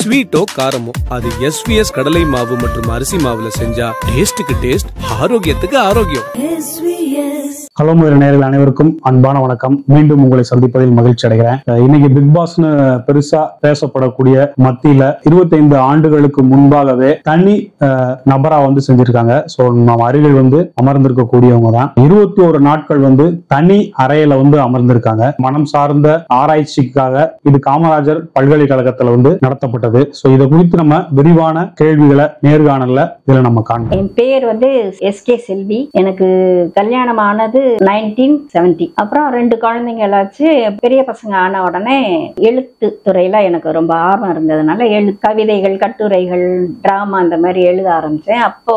ஸ்வீட்டோ காரமோ அது எஸ்விஎஸ் கடலை மாவு மற்றும் அரிசி மாவுல செஞ்சா டேஸ்டுக்கு டேஸ்ட், ஆரோக்கியத்துக்கு ஆரோக்கியம். ஹலோ முதல் நேயர்கள் அனைவருக்கும் அன்பான வணக்கம். மீண்டும் உங்களை சந்திப்பதில் மகிழ்ச்சி அடைகிறேன். இன்னைக்கு பிக் பாஸ்னு பெருசா பேசப்படக்கூடிய மத்தியில 25 ஆண்டுகளுக்கு முன்பாகவே தனி நபரா செஞ்சிருக்காங்க. சோ நம்ம அருகில் அமர்ந்திருக்கக்கூடியவங்க தான் 21 நாட்கள் தனி அறையில அமர்ந்திருக்காங்க. மனம் சார்ந்த ஆராய்ச்சிக்காக இது காமராஜர் பல்கலைக்கழகத்துல நடத்தப்பட்டது. சோ இதை குறித்து நம்ம விரிவான கேள்விகளை நேர்காணல்ல இதுல நம்ம காண்போம். என் பேர் எஸ்கே செல்வி. எனக்கு கல்யாணம் ஆனது 1970. அப்புறம் 2 குழந்தைங்க எல்லாம் பெரிய பசங்க ஆன உடனே எழுத்து துறையில எனக்கு ரொம்ப ஆர்வம் இருந்ததுனால கவிதைகள், கட்டுரைகள், டிராமா அந்த மாதிரி எழுத ஆரம்பிச்சேன். அப்போ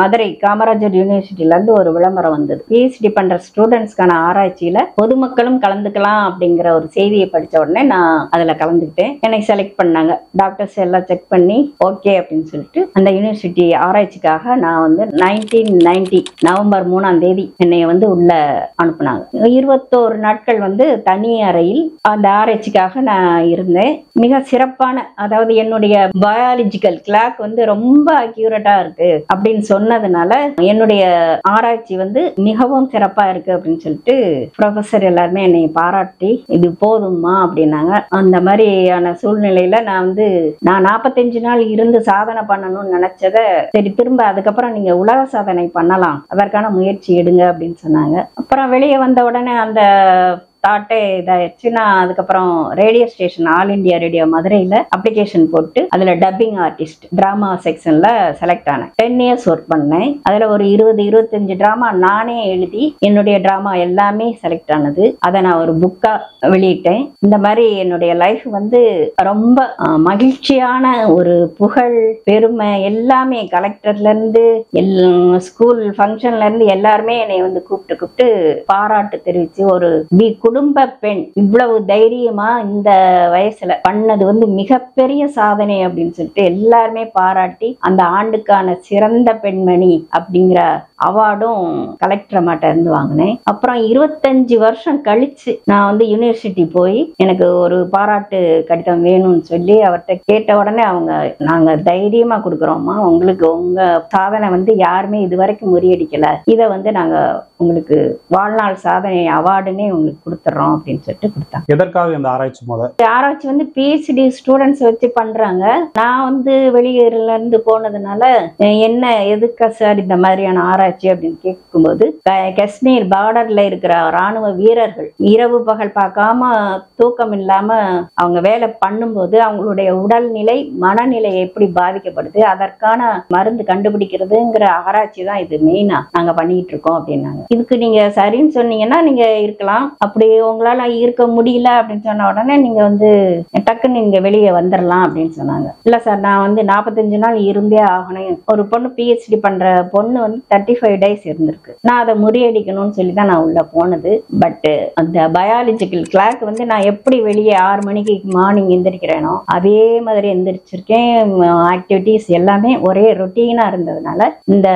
மதுரை காமராஜர் யூனிவர்சிட்டில இருந்து ஒரு விளம்பரம் வந்தது. பிஹெச்டி பண்ற ஸ்டூடெண்ட்ஸ்க்கான ஆராய்ச்சியில பொதுமக்களும் கலந்துக்கலாம் அப்படிங்கிற ஒரு செய்தியை படிச்ச உடனே நான் அதுல கலந்துக்கிட்டேன். எனக்கு செலக்ட் பண்ணாங்க. டாக்டர்ஸ் எல்லாம் செக் பண்ணி ஓகே அப்படின்னு சொல்லிட்டு அந்த யூனிவர்சிட்டி ஆராய்ச்சிக்காக நான் 1990 நவம்பர் 3ஆம் தேதி என்னை உள்ள அனுப்புனாங்க. 21 நாட்கள் தனி அறையில் அந்த ஆராய்ச்சிக்காக நான் இருந்தேன். மிக சிறப்பான, அதாவது என்னுடைய பயாலஜிக்கல் கிளாக் ரொம்ப அக்யூரேட்டா இருக்கு அப்படின்னு சொன்னதுனால என்னுடைய ஆராய்ச்சி மிகவும் சிறப்பா இருக்கு அப்படின்னு சொல்லிட்டு ப்ரொஃபசர் எல்லாருமே என்னை பாராட்டி இது போதுமா அப்படின்னாங்க. அந்த மாதிரியான சூழ்நிலையில நான் 45 நாள் இருந்து சாதனை பண்ணணும்னு நினைச்சத சரி திரும்ப அதுக்கப்புறம் நீங்க உலக சாதனை பண்ணலாம், அதற்கான முயற்சி எடுங்க அப்படின்னு சொன்னாங்க. அப்புறம் வெளியே வந்த உடனே அந்த தாட்டே இதாயிடுச்சு. நான் அதுக்கப்புறம் radio station all India radio மதுரையில அப்ளிகேஷன் போட்டு அதுல டப்பிங் ஆர்டிஸ்ட் டிராமா செக்ஷன்ல செலக்ட் ஆனேன். 10 இயர்ஸ் ஒர்க் பண்ணேன். அதுல ஒரு 20-25 டிராமா நானே எழுதி என்னுடைய டிராமா எல்லாமே செலக்ட் ஆனது. அதை நான் ஒரு புக்கா வெளியிட்டேன். இந்த மாதிரி என்னுடைய லைஃப் ரொம்ப மகிழ்ச்சியான ஒரு புகழ், பெருமை எல்லாமே கலெக்டர்ல இருந்து ஸ்கூல் ஃபங்க்ஷன்ல இருந்து எல்லாருமே என்னை கூப்பிட்டு பாராட்டு தெரிவிச்சு ஒரு குடும்ப பெண் இவ்வளவு தைரியமா இந்த வயசுல பண்ணது மிகப்பெரிய சாதனை அப்படின்னு சொல்லிட்டு எல்லாருமே பாராட்டி அந்த ஆண்டுக்கான சிறந்த பெண்மணி அப்படிங்கிற அவார்டும் கலெக்டர் மாட்ட இருந்து வாங்கினேன். அப்புறம் 25 வருஷம் கழிச்சு நான் யூனிவர்சிட்டி போய் எனக்கு ஒரு பாராட்டு கடிதம் வேணும்னு சொல்லி அவர்கிட்ட கேட்ட உடனே அவங்க, நாங்க தைரியமா கொடுக்குறோமா, உங்களுக்கு உங்க சாதனை யாருமே இதுவரைக்கும் முறியடிக்கல, இதை நாங்க உங்களுக்கு வாழ்நாள் சாதனை அவார்டுன்னே உங்களுக்கு கொடுத்துறோம் அப்படின்னு சொல்லிட்டு கொடுத்தாங்க. எதற்காக இந்த ஆராய்ச்சி? ஆராய்ச்சி பிஹெச்டி ஸ்டூடெண்ட்ஸ் வச்சு பண்றாங்க. நான் வெளியூர்ல இருந்து போனதுனால என்ன எதுக்கு சார் இந்த மாதிரியான ஆராய்ச்சி அப்படின்னு கேட்கும்போது, காஷ்மீர் பார்டர்ல இருக்கிற ராணுவ வீரர்கள் இரவு பகல் பார்க்காம தூக்கம் இல்லாம அவங்க வேலை பண்ணும்போது அவங்களுடைய உடல்நிலை, மனநிலை எப்படி பாதிக்கப்படுது, அதற்கான மருந்து கண்டுபிடிக்கிறதுங்கிற ஆராய்ச்சி தான் இது மெயினா நாங்க பண்ணிட்டு இருக்கோம் அப்படின்னாங்க. இதுக்கு நீங்க சரின்னு சொன்னீங்கன்னா நீங்க இருக்கலாம், அப்படி உங்களால இருக்க முடியல அப்படின்னு சொன்ன உடனே நீங்க டக்குன்னு நீங்க வெளியே வந்துடலாம் அப்படின்னு சொன்னாங்க. இல்ல சார், நான் 45 நாள் இருந்தே ஆகணும். ஒரு பொண்ணு பிஹெச்டி பண்ற பொண்ணு 35 டேஸ் இருந்திருக்கு. நான் அதை முறியடிக்கணும்னு சொல்லி தான் நான் உள்ள போனது. பட் அந்த பயாலஜிக்கல் கிளாக் நான் எப்படி வெளியே 6 மணிக்கு மார்னிங் எந்திரிக்கிறேனோ அதே மாதிரி எந்திரிச்சிருக்கேன். ஆக்டிவிட்டிஸ் எல்லாமே ஒரே ரொட்டீனா இருந்ததுனால இந்த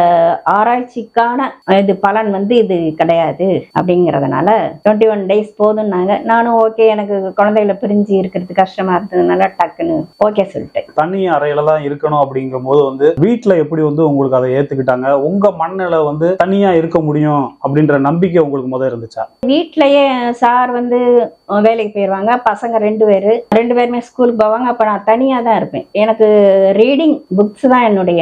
ஆராய்ச்சிக்கான இது பலன் இது கிடையாது அப்படிங்கறதுனால 21 டேஸ் போதும்னாங்க. நானும் ஓகே, எனக்கு குழந்தைகளை பிரிஞ்சு இருக்கிறது கஷ்டமா இருந்ததுனால டக்குன்னு ஓகே சொல்லிட்டேன். தனி அறையில தான் இருக்கணும் அப்படிங்கும் போது வீட்டுல எப்படி உங்களுக்கு அதை ஏத்துக்கிட்டாங்க? உங்க மண்ணில தனியா இருக்க முடியும் அப்படின்ற நம்பிக்கை உங்களுக்கு முதல் இருந்துச்சா? வீட்லயே சார் வேலைக்கு போயிருவாங்க, பசங்க 2 பேருமே ஸ்கூலுக்கு போவாங்க. அப்ப நான் தனியா தான் இருப்பேன். எனக்கு ரீடிங் புக்ஸ் தான் என்னுடைய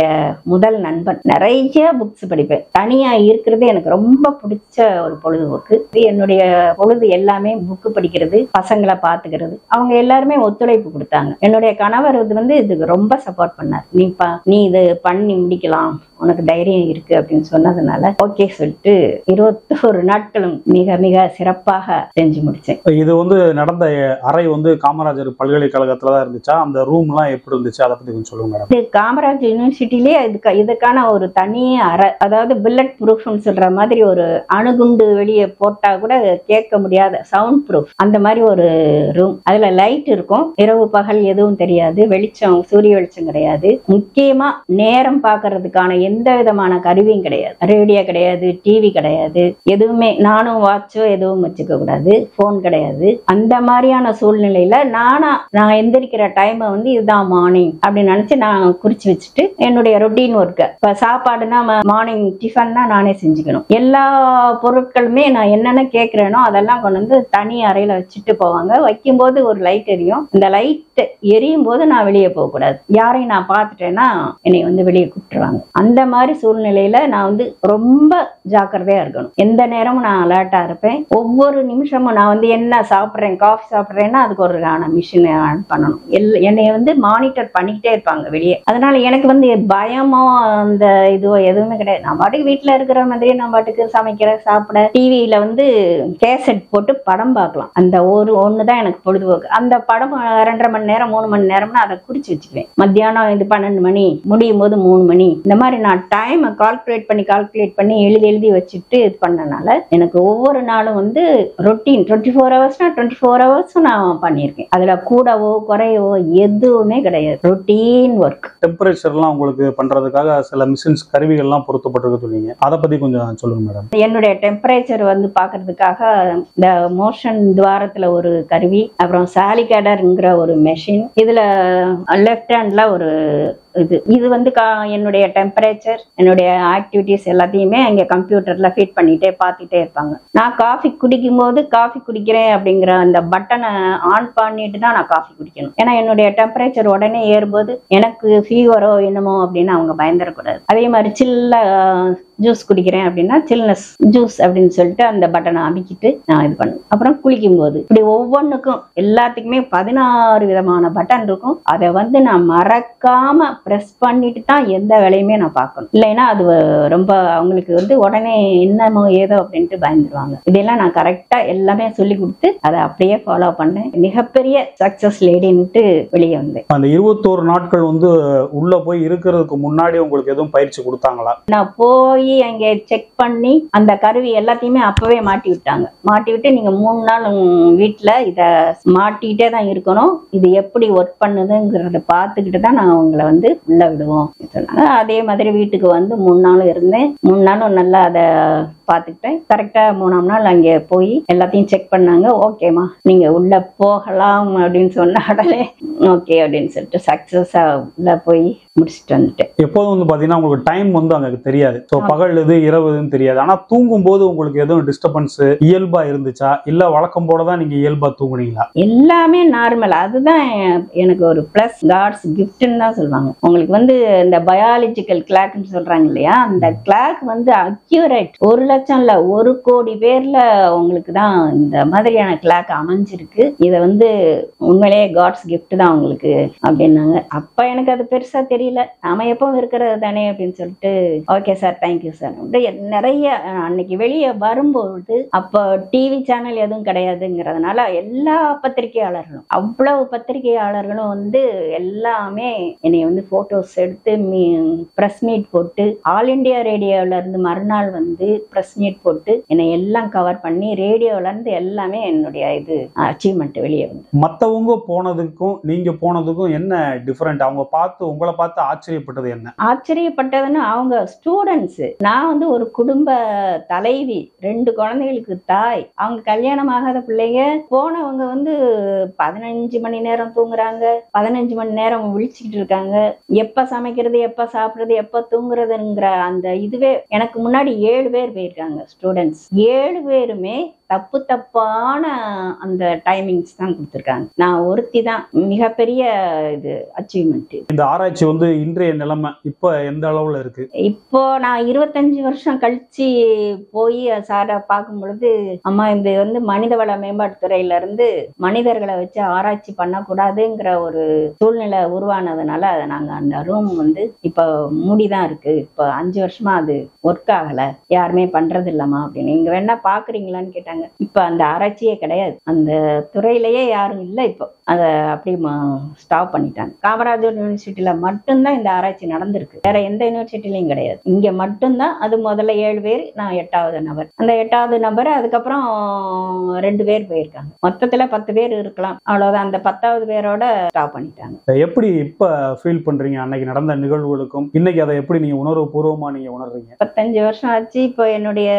முதல் நண்பன். நிறைய புக்ஸ் படிப்பேன். தனியா இருக்கிறது எனக்கு ரொம்ப பிடிச்ச ஒரு பொழுதுபோக்கு. என்னுடைய பொழுது எல்லாமே புக்கு படிக்கிறது, பசங்களை பாத்துக்கிறது. அவங்க எல்லாருமே ஒத்துழைப்பு கொடுத்தாங்க. என்னுடைய கணவர் இதுக்கு ரொம்ப சப்போர்ட் பண்ணார். நீ இது பண்ணி முடிக்கலாம், உனக்கு தைரியம் இருக்கு அப்படின்னு சொன்னதுனால ஓகே சொல்லிட்டு 21 நாட்களும் மிக மிக சிறப்பாக செஞ்சு முடிச்சேன். இது நடந்த அறை காமராஜர் பல்கலைக்கழகத்துலதான் இருந்துச்சா? அந்த ரூம் எல்லாம் எப்படி இருந்துச்சு, அதை பத்தி கொஞ்சம் சொல்லுங்க. இது காமராஜர் யூனிவர்சிட்டிலே இதுக்கான ஒரு தனி அறை, அதாவது புல்லட் ப்ரூஃப்னு சொல்ற மாதிரி ஒரு அணுகுண்டு வெளியே போட்டா கூட கேட்க முடியாத சவுண்ட் ப்ரூஃப், அந்த மாதிரி ஒரு ரூம். அதுல லைட் இருக்கும், இரவு பகல் எதுவும் தெரியாது, வெளிச்சம், சூரிய வெளிச்சம் கிடையாது. முக்கியமா நேரம் பார்க்கறதுக்கான எந்த விதமான கருவியும் கிடையாது. கிடையாது, ரேடியோ கிடையாது, டிவி கிடையாது, எதுவுமே நானும் வாட்சோ எதுவும் வச்சுக்க கூடாது, போன் கிடையாது. அந்த மாதிரியான சூழ்நிலையில நான் எந்திரிக்கிற டைமை வந்து இதுதான் மார்னிங் அப்படின்னு நினைச்சு நான் குறிச்சு வச்சுட்டு என்னுடைய ரொட்டீன் ஒர்க்கை, இப்ப சாப்பாடுனா மார்னிங் டிஃபன்னா நானே செஞ்சுக்கணும். எல்லா பொருட்களுமே நான் என்னென்ன கேட்கிறேனோ அதெல்லாம் கொண்டு வந்து தனி அறையில வச்சுட்டு போவாங்க. வைக்கும்போது ஒரு லைட் எரியும், இந்த லைட் எரியும் போது நான் வெளியே போக கூடாது. யாரையும் நான் பார்த்துட்டேன்னா என்னை வந்து வெளியே கூப்பிட்டுருவாங்க. அந்த மாதிரி சூழ்நிலையில நான் வந்து ரொம்ப ஜாக்கிரதையா இருக்கணும். எந்த நேரமும் நான் அலர்ட்டா இருப்பேன். ஒவ்வொரு நிமிஷமும் நான் வந்து என்ன சாப்பிட்றேன், காஃபி சாப்பிட்றேன்னா அதுக்கு ஒரு மிஷின் ஆன் பண்ணணும். என்னைய வந்து மானிட்டர் பண்ணிக்கிட்டே இருப்பாங்க வெளியே. அதனால எனக்கு வந்து பயமோ அந்த இதுவோ எதுவுமே கிடையாது. நான் பாட்டுக்கு வீட்டுல இருக்கிற மாதிரி நான் பாட்டுக்கு சமைக்கிற, சாப்பிட, டிவியில வந்து கேசட் போட்டு படம் பார்க்கலாம். அந்த ஒண்ணுதான் எனக்கு பொழுதுபோக்கு. அந்த படம் 2.5 மணி நேரம் 3 மணி நேரம்னா அதை குறிச்சு வச்சுக்குவேன். மத்தியானம் இது 12 மணி முடியும் போது 3 மணி, இந்த மாதிரி நான் டைம் கால்குலேட் பண்ணி எழுதி வச்சுட்டு இது பண்ணனால எனக்கு ஒவ்வொரு நாளும் வந்து ரொட்டீன் 24 ஹவர்ஸ்னா 24 ஹவர்ஸும் நான் பண்ணியிருக்கேன். அதுல கூடவோ குறையவோ எதுவுமே கிடையாது. Routine work. டெம்பரேச்சர்லாம் உங்களுக்கு பண்றதுக்காக சில மிஷின்ஸ் கருவிகள்லாம் பொருத்தப்பட்டிருக்கு சொன்னீங்க, அதை பத்தி கொஞ்சம் சொல்லுங்க மேடம். என்னுடைய டெம்பரேச்சர் வந்து பாக்குறதுக்காக இந்த மோஷன் துவாரத்துல ஒரு கருவி, அப்புறம் சாலிகேடர்ங்கிற ஒரு மெஷின், இதுல லெஃப்ட் ஹேண்ட்ல ஒரு இது வந்து என்னுடைய டெம்பரேச்சர், என்னுடைய ஆக்டிவிட்டிஸ் எல்லாத்தையுமே அங்கே கம்ப்யூட்டர்ல ஃபீட் பண்ணிட்டே பார்த்துட்டே இருப்பாங்க. நான் காஃபி குடிக்கும் போது காஃபி குடிக்கிறேன் அப்படிங்கிற அந்த பட்டனை ஆன் பண்ணிட்டு தான் நான் காஃபி குடிக்கணும். ஏன்னா என்னுடைய டெம்பரேச்சர் உடனே ஏறும்போது எனக்கு ஃபீவரோ என்னமோ அப்படின்னு அவங்க பயந்துடக்கூடாது. அதே மாதிரி சில்ல ஜூஸ் குடிக்கிறேன் அப்படின்னா சில்னஸ் ஜூஸ் அப்படின்னு சொல்லிட்டு அந்த பட்டனை அமைக்கிட்டு நான் இது பண்ணுவேன். அப்புறம் குளிக்கும் போது இப்படி ஒவ்வொன்றுக்கும் எல்லாத்துக்குமே 16 விதமான பட்டன் இருக்கும். அதை வந்து நான் மறக்காம பிரஸ் பண்ணிட்டு தான் எந்த வேலையுமே நான் பார்க்கணும். இல்லைன்னா அது ரொம்ப அவங்களுக்கு வந்து உடனே என்னமோ ஏதோ அப்படின்ட்டு பயந்துருவாங்க. இதெல்லாம் நான் கரெக்டா எல்லாமே சொல்லி கொடுத்து அதை அப்படியே ஃபாலோ பண்ணேன். மிகப்பெரிய சக்சஸ் லேடின்ட்டு வெளியே வந்தேன். அந்த 21 நாட்கள் வந்து உள்ள போய் இருக்கிறதுக்கு முன்னாடி உங்களுக்கு எதுவும் பயிற்சி கொடுத்தாங்களா? நான் போய் அங்க செக் பண்ணி அந்த கருவி எல்லாத்தையுமே அப்பவே மாட்டி விட்டாங்க. மாட்டி விட்டு நீங்க 3 நாள் வீட்டுல இத மாட்டிக்கிட்டே தான் இருக்கணும், இது எப்படி ஒர்க் பண்ணுதுங்கிறத பார்த்துக்கிட்டு தான் நான் அவங்களை வந்து உள்ள விடுவோம் சொன்னாங்க. அதே மாதிரி வீட்டுக்கு வந்து 3 நாளும் இருந்தேன். 3 நாளும் நல்லா அதை பார்த்துக்கிட்டேன். கரெக்டா 3ஆம் நாள் அங்கே போய் எல்லாத்தையும் செக் பண்ணாங்க. ஓகேமா நீங்க உள்ள போகலாம் அப்படின்னு சொன்ன உடனே ஓகே அப்படின்னு சொல்லிட்டு சக்சஸா உள்ள போய் முடிச்சுட்டு வந்துட்டேன். எப்போதும் வந்து பாத்தீங்கன்னா உங்களுக்கு டைம் வந்து அங்க தெரியாது, பகல் எது இரவுன்னு தெரியாது. ஆனா தூங்கும் போது உங்களுக்கு எதுவும் டிஸ்டர்பன்ஸ் இயல்பா இருந்துச்சா, இல்ல வழக்கம் போலதான் நீங்க இயல்பா தூங்குனீங்களா? எல்லாமே நார்மல். அதுதான் எனக்கு ஒரு பிளஸ், காட்ஸ் கிஃப்ட்னு தான் சொல்லுவாங்க. உங்களுக்கு வந்து இந்த பயாலஜிக்கல் கிளாக்னு சொல்றாங்க இல்லையா, அந்த கிளாக் வந்து அக்யூரேட். 1 லட்சம் இல்ல 1 கோடி பேர்ல உங்களுக்கு தான் இந்த மாதிரியான கிளாக் அமைஞ்சிருக்கு. இதை வந்து உண்மையிலேயே காட்ஸ் கிஃப்ட் தான் உங்களுக்கு அப்படின்னாங்க. அப்ப எனக்கு அது பெருசா தெரியல, நாம எப்பவும் இருக்கிறது தானே அப்படின்னு சொல்லிட்டு ஓகே சார் தேங்க்யூ சார். நிறைய அன்னைக்கு வெளியே வரும்போது அப்போ டிவி சேனல் எதுவும் கிடையாதுங்கிறதுனால எல்லா பத்திரிகையாளர்களும் அவ்வளவு பத்திரிகையாளர்களும் வந்து எல்லாமே என்னை வந்து போட்டோஸ் எடுத்து பிரஸ் மீட் போட்டு, ஆல் இண்டியா ரேடியோல இருந்து மறுநாள் வந்து பிரஸ் மீட் போட்டு என்னை எல்லாம் கவர் பண்ணி ரேடியோல இருந்து எல்லாமே என்னுடைய இது அச்சீவ்மெண்ட் வெளியே வந்து. மத்தவங்க போனதுக்கும் நீங்க போனதுக்கும் என்ன டிஃபரெண்ட்? அவங்க பார்த்து உங்களை பார்த்து ஆச்சரியப்பட்டது என்ன? ஆச்சரியப்பட்டதுன்னு அவங்க ஸ்டூடெண்ட்ஸ். நான் வந்து ஒரு குடும்ப தலைவி, 2 குழந்தைகளுக்கு தாய். அவங்க கல்யாணம் ஆகாத பிள்ளைங்க. போனவங்க வந்து 15 மணி நேரம் தூங்குறாங்க, 15 மணி நேரம் விழிச்சுக்கிட்டு இருக்காங்க. எப்ப சமைக்கிறது, எப்ப சாப்பிடுறது, எப்ப தூங்குறதுங்கிற அந்த இதுவே. எனக்கு முன்னாடி 7 பேர் போயிருக்காங்க ஸ்டூடெண்ட்ஸ். 7 பேருமே தப்பான அந்த டைமிங்ஸ் தான் கொடுத்துருக்காங்க. நான் ஒருத்தி தான் மிகப்பெரிய இது அச்சீவ்மெண்ட். இந்த ஆராய்ச்சி வந்து இன்றைய நிலைமை இப்ப எந்த அளவுல இருக்கு? இப்போ நான் 25 வருஷம் கழிச்சு போய் சாரை பார்க்கும் பொழுது, அம்மா இது வந்து மனிதவள மேம்பாட்டுத்துறையில இருந்து மனிதர்களை வச்சு ஆராய்ச்சி பண்ணக்கூடாதுங்கிற ஒரு சூழ்நிலை உருவானதுனால அதை நாங்க அந்த ரூம் வந்து இப்ப மூடிதான் இருக்கு. இப்போ 5 வருஷமா அது ஒர்க் ஆகல, யாருமே பண்றது இல்லம்மா அப்படின்னு. நீங்க வேணா பாக்குறீங்களான்னு கேட்டாங்க. இப்ப அந்த ஆராய்ச்சியே கிடையாது, அந்த துறையிலேயே யாரும் இல்லை இப்போ. அதை அப்படி ஸ்டாப் பண்ணிட்டாங்க. காமராஜர் யூனிவர்சிட்டியில மட்டும்தான் இந்த ஆராய்ச்சி நடந்திருக்கு, வேற எந்த யூனிவர்சிட்டிலையும் கிடையாது. இங்க மட்டும்தான். அது முதல்ல 7 பேர், நான் 8வது நபர். அந்த 8வது நபர் அதுக்கப்புறம் 2 பேர் போயிருக்காங்க. மொத்தத்துல 10 பேர் இருக்கலாம், அவ்வளவுதான். அந்த 10வது பேரோட ஸ்டாப் பண்ணிட்டாங்க. எப்படி இப்ப ஃபீல் பண்றீங்க அன்னைக்கு நடந்த நிகழ்வுகளுக்கும் இன்னைக்கு அதை எப்படி நீங்க உணர்வு பூர்வமா நீங்க உணர்றீங்க? 35 வருஷம் ஆச்சு. இப்போ என்னுடைய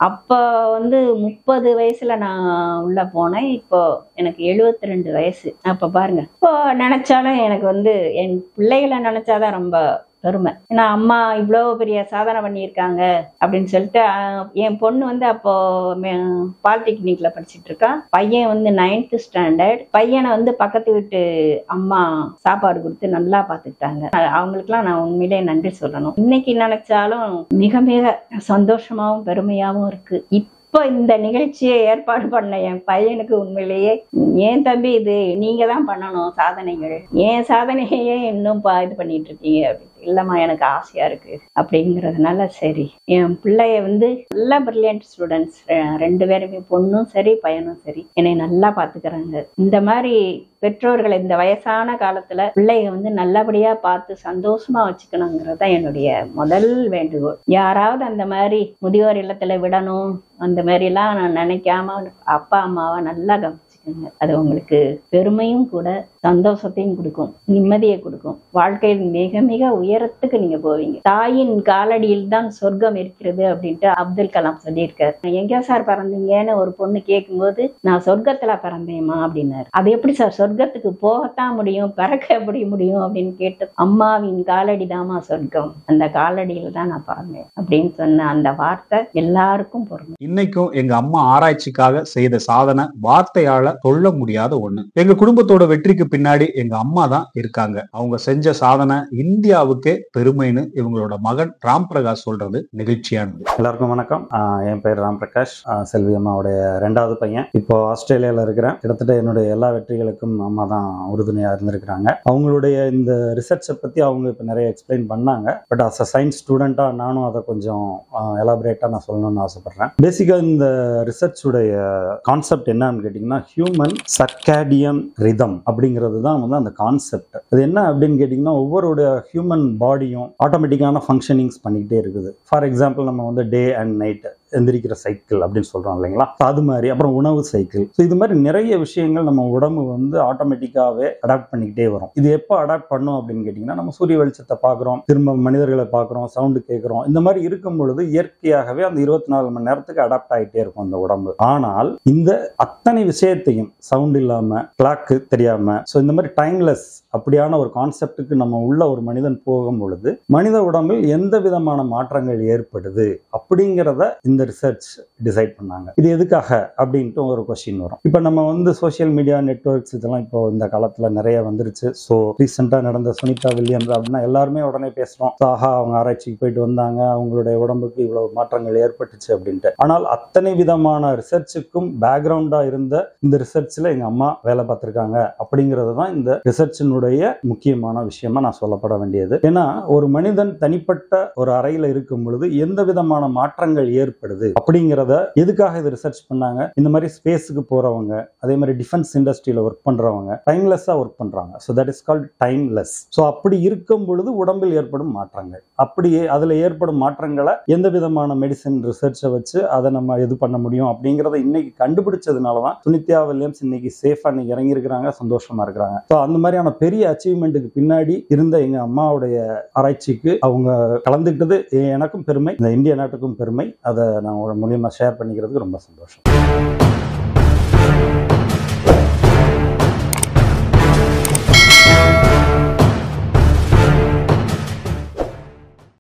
அப்பா 30 வயசுல நான் உள்ள போனேன். இப்போ எனக்கு 72 வயசு. அப்ப பாருங்க, இப்போ நினைச்சாலும் எனக்கு என் பிள்ளைகளை நினைச்சாதான் ரொம்ப பெருமை. ஏன்னா அம்மா இவ்வளோ பெரிய சாதனை பண்ணியிருக்காங்க அப்படின்னு சொல்லிட்டு. என் பொண்ணு அப்போ பாலிடெக்னிக்ல படிச்சுட்டு இருக்கா. பையன் 9th ஸ்டாண்டர்ட். பையனை பக்கத்து வீட்டு அம்மா சாப்பாடு கொடுத்து நல்லா பார்த்துக்கிட்டாங்க. அவங்களுக்குலாம் நான் உண்மையிலே நன்றி சொல்லணும். இன்னைக்கு நினைச்சாலும் மிக மிக சந்தோஷமாவும் பெருமையாவும் இருக்கு. இப்போ இந்த நிகழ்ச்சியை ஏற்பாடு பண்ண என் பையனுக்கு உண்மையிலேயே, ஏன் தம்பி இது நீங்க தான் பண்ணணும் சாதனைகள், ஏன் சாதனையே இன்னும் இது பண்ணிட்டு இருக்கீங்க அப்படின்னு. இல்லம்மா எனக்கு ஆசையா இருக்கு அப்படிங்கிறதுனால சரி. என் பிள்ளைய நல்லா பிரில்லியன்ட் ஸ்டூடெண்ட்ஸ் 2 பேருமே, பொண்ணும் சரி பையனும் சரி, என்னை நல்லா பாத்துக்கிறாங்க. இந்த மாதிரி பெற்றோர்களை இந்த வயசான காலத்துல பிள்ளைங்க நல்லபடியா பார்த்து சந்தோஷமா வச்சுக்கணுங்கிறது தான் என்னுடைய முதல் வேண்டுகோள். யாராவது அந்த மாதிரி முதியோர் இல்லத்துல விடணும் அந்த மாதிரி எல்லாம் நான் நினைக்காம அப்பா அம்மாவை நல்லா கவனிச்சுக்கோங்க. அது உங்களுக்கு பெருமையும் கூட, சந்தோஷத்தையும் கொடுக்கும், நிம்மதியை கொடுக்கும். வாழ்க்கையில் மிக மிக உயரத்துக்கு நீங்க போவீங்க. தாயின் காலடியில் தான் சொர்க்கம் இருக்கிறது அப்படின்ட்டு அப்துல் கலாம் சொல்லியிருக்காரு. எங்க சார் பிறந்தீங்கன்னு ஒரு பொண்ணு கேட்கும்போது, நான் சொர்க்கத்துல பிறந்தேம்மா அப்படின்னாரு. அது எப்படி சார், சொர்க்கத்துக்கு போகத்தான் முடியும், பிறக்க எப்படி முடியும் அப்படின்னு கேட்டு, அம்மாவின் காலடி தாமா சொர்க்கம், அந்த காலடியில் தான் நான் பிறந்தேன் அப்படின்னு சொன்ன அந்த வார்த்தை எல்லாருக்கும் பொருந்தும். இன்னைக்கும் எங்க அம்மா ஆராய்ச்சிக்காக செய்த சாதனை வார்த்தையால சொல்ல முடியாத ஒண்ணு. எங்க குடும்பத்தோட வெற்றிக்கு பின்னாடி எங்க அம்மா தான் இருக்காங்க. அவங்க செஞ்ச சாதனை இந்தியாவுக்கே பெருமைன்னு இவங்களோட மகன் ராம் பிரகாஷ் சொல்றது நிகழ்ச்சியானது. எல்லாருக்கும் வணக்கம். என் பேர் ராம் பிரகாஷ், செல்வி அம்மாவுடைய 2வது பையன். இப்போ ஆஸ்திரேலியால இருக்கிறேன். கிட்டத்தட்ட என்னுடைய எல்லா வெற்றிகளுக்கும் அம்மா தான் உறுதுணையா இருந்திருக்கிறாங்க. அவங்களுடைய இந்த ரிசர்ச்சை பத்தி அவங்க இப்ப நிறைய எக்ஸ்பிளைன் பண்ணாங்க. பட் அஸ் அ சயின்ஸ் ஸ்டூடெண்டா நானும் அதை கொஞ்சம் எலாபரேட்டா நான் சொல்லணும்னு ஆசைப்படுறேன். பேசிக்கா இந்த ரிசர்ச் உடைய கான்செப்ட் என்னன்னு கேட்டீங்கன்னா, ஹியூமன் சர்க்காடியன் ரிதம் அப்படிங்கிறது தான் அந்த கான்செப்ட். அது என்ன அப்படின்னு கேட்டீங்கன்னா, ஒவ்வொருடைய ஹியூமன் பாடியும் ஆட்டோமேட்டிக்கான ஃபங்க்ஷனிங்ஸ் பண்ணிக்கிட்டே இருக்குது. ஃபார் எக்ஸாம்பிள் நம்ம டே அண்ட் நைட் எந்திரிக்கிற சைக்கிள் அப்படின்னு சொல்றோம் இல்லைங்களா, அது மாதிரி. அப்புறம் உணவு சைக்கிள். ஸோ இது மாதிரி நிறைய விஷயங்கள் நம்ம உடம்பு ஆட்டோமேட்டிக்காவே அடாப்ட் பண்ணிக்கிட்டே வரும். இது எப்போ அடாப்ட் பண்ணும் அப்படின்னு கேட்டீங்கன்னா, நம்ம சூரிய வெளிச்சத்தை பார்க்குறோம், திரும்ப மனிதர்களை பார்க்குறோம், சவுண்டு கேட்குறோம். இந்த மாதிரி இருக்கும் பொழுது இயற்கையாகவே அந்த 24 மணி நேரத்துக்கு அடாப்ட் ஆகிட்டே இருக்கும் அந்த உடம்பு. ஆனால் இந்த அத்தனை விஷயத்தையும் சவுண்ட் இல்லாம, கிளாக்கு தெரியாம, ஸோ இந்த மாதிரி டைம்லெஸ் அப்படியான ஒரு கான்செப்டுக்கு நம்ம உள்ள ஒரு மனிதன் போகும் பொழுது மனித உடம்பில் எந்த விதமான மாற்றங்கள் ஏற்படுது அப்படிங்கிறத இந்த ரிசர்ச் டிசைட் பண்ணாங்க. இது எதுக்காக அப்படின்ட்டு ஒரு கொஸ்டின் வரும். இப்போ நம்ம சோசியல் மீடியா நெட்வொர்க்ஸ் இதெல்லாம் இப்போ இந்த காலத்துல நிறைய வந்துருச்சு. ஸோ ரீசெண்டா நடந்த சுனிதா வில்லியம்ஸ் அப்படின்னா எல்லாருமே உடனே பேசுறோம், ஆஹா அவங்க ஆராய்ச்சிக்கு போயிட்டு வந்தாங்க, அவங்களுடைய உடம்புக்கு இவ்வளவு மாற்றங்கள் ஏற்பட்டுச்சு அப்படின்ட்டு. ஆனால் அத்தனை விதமான ரிசர்ச்சுக்கும் பேக்ரவுண்டா இருந்த இந்த ரிசர்ச்ல எங்க அம்மா வேலை பார்த்திருக்காங்க அப்படிங்கிறது தான் இந்த ரிசர்ச்சினுடைய முக்கியமான விஷயமா நான் சொல்லப்பட வேண்டியது. ஏன்னா ஒரு மனிதன் தனிப்பட்ட ஒரு அறையில இருக்கும் பொழுது எந்த விதமான மாற்றங்கள் ஏற்படுது அப்படிங்கிறத எதுக்காக இது ரிசர்ச் பண்ணாங்க. இந்த மாதிரி ஸ்பேஸுக்கு போறவங்க, அதே மாதிரி டிஃபென்ஸ் இண்டஸ்ட்ரியில ஒர்க் பண்றவங்க டைம்லெஸ்ஸா ஒர்க் பண்றாங்க. So that is called timeless. So அப்படி இருக்கும் பொழுது உடம்பில் ஏற்படும் மாற்றங்கள், அப்படியே அதுல ஏற்படும் மாற்றங்களை எந்த விதமான மெடிசன் ரிசர்ச்சை வச்சு அதை நம்ம இது பண்ண முடியும் அப்படிங்கிறத இன்னைக்கு கண்டுபிடிச்சதுனாலதான் சுனிதா வில்லியம்ஸ் இன்னைக்கு சேஃபா இன்னைக்கு இறங்கி இருக்கிறாங்க, சந்தோஷமா இருக்கிறாங்க. ஸோ அந்த மாதிரியான பெரிய அச்சீவ்மெண்ட்டுக்கு பின்னாடி இருந்த எங்க அம்மாவுடைய ஆராய்ச்சிக்கு அவங்க கலந்துக்கிட்டது எனக்கும் பெருமை, இந்த இந்திய நாட்டுக்கும் பெருமை. அதை நான் ஒரு மூலியமா ஷேர் பண்ணிக்கிறதுக்கு ரொம்ப சந்தோஷம்.